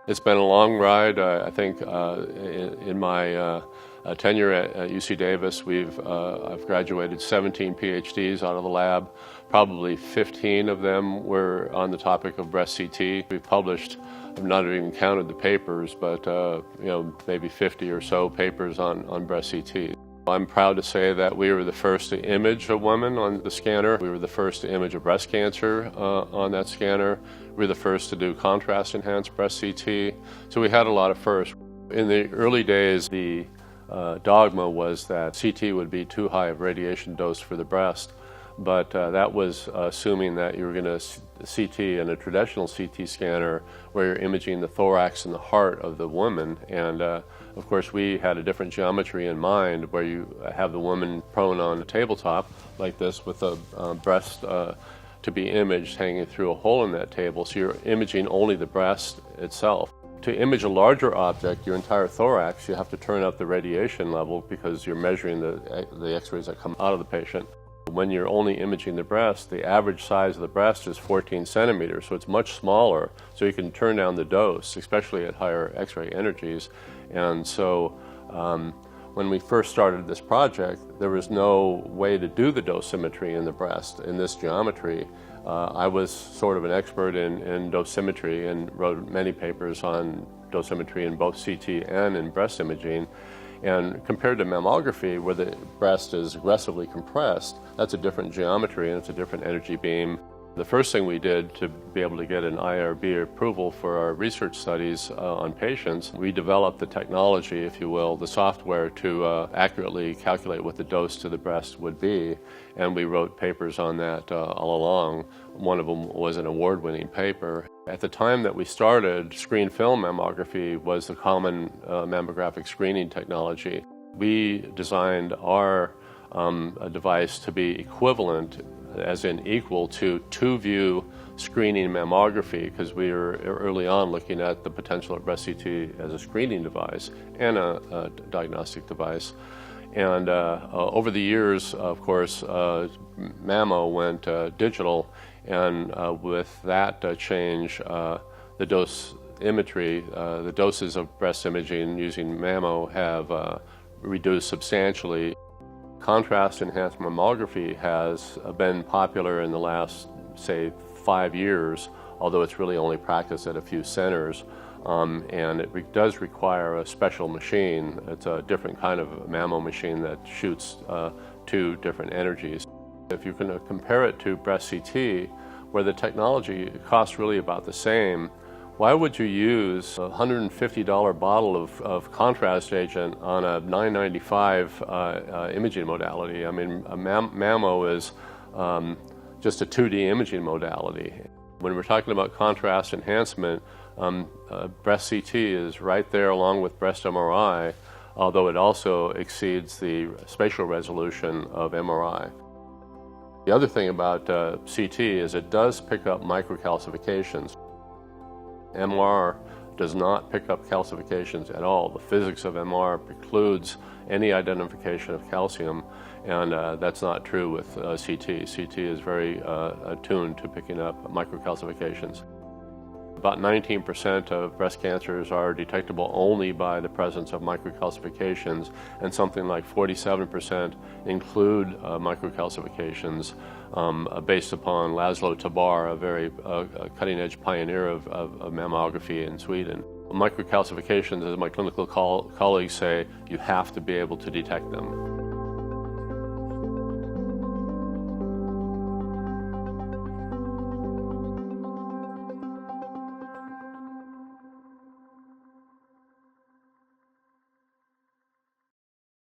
It's been a long ride. I think in my tenure at UC Davis, I've graduated 17 PhDs out of the lab. Probably 15 of them were on the topic of breast CT. We've published, I've not even counted the papers, but maybe 50 or so papers on breast CT. I'm proud to say that we were the first to image a woman on the scanner. We were the first to image a breast cancer on that scanner. We were the first to do contrast-enhanced breast CT. So we had a lot of firsts. In the early days, the dogma was that CT would be too high of radiation dose for the breast, but that was assuming that you were going to CT in a traditional CT scanner where you're imaging the thorax and the heart of the woman. And of course, we had a different geometry in mind where you have the woman prone on a tabletop like this with the breast to be imaged hanging through a hole in that table. So you're imaging only the breast itself. To image a larger object, your entire thorax, you have to turn up the radiation level because you're measuring the x-rays that come out of the patient. When you're only imaging the breast, the average size of the breast is 14 centimeters, so it's much smaller, so you can turn down the dose, especially at higher x-ray energies. And so when we first started this project, there was no way to do the dosimetry in the breast in this geometry. I was sort of an expert in dosimetry and wrote many papers on dosimetry in both CT and in breast imaging. And compared to mammography, where the breast is aggressively compressed, that's a different geometry and it's a different energy beam. The first thing we did to be able to get an IRB approval for our research studies on patients, we developed the technology, if you will, the software to accurately calculate what the dose to the breast would be. And we wrote papers on that all along. One of them was an award-winning paper. At the time that we started, screen film mammography was the common mammographic screening technology. We designed our device to be equivalent, as in equal to two-view screening mammography, because we were early on looking at the potential of breast CT as a screening device and a diagnostic device. And over the years, of course, mammo went digital, and with that change, the dosimetry, the doses of breast imaging using mammo have reduced substantially. Contrast-enhanced mammography has been popular in the last, say, 5 years, although it's really only practiced at a few centers. And it does require a special machine. It's a different kind of mammo machine that shoots two different energies. If you can compare it to breast CT, where the technology costs really about the same, why would you use a $150 bottle of contrast agent on a $9.95 imaging modality? I mean, mammo is just a 2D imaging modality. When we're talking about contrast enhancement, breast CT is right there along with breast MRI, although it also exceeds the spatial resolution of MRI. The other thing about CT is it does pick up microcalcifications. MR does not pick up calcifications at all. The physics of MR precludes any identification of calcium, and that's not true with CT. CT is very attuned to picking up microcalcifications. About 19% of breast cancers are detectable only by the presence of microcalcifications, and something like 47% include microcalcifications based upon Laszlo Tabar, a very cutting-edge pioneer of mammography in Sweden. Microcalcifications, as my clinical colleagues say, you have to be able to detect them.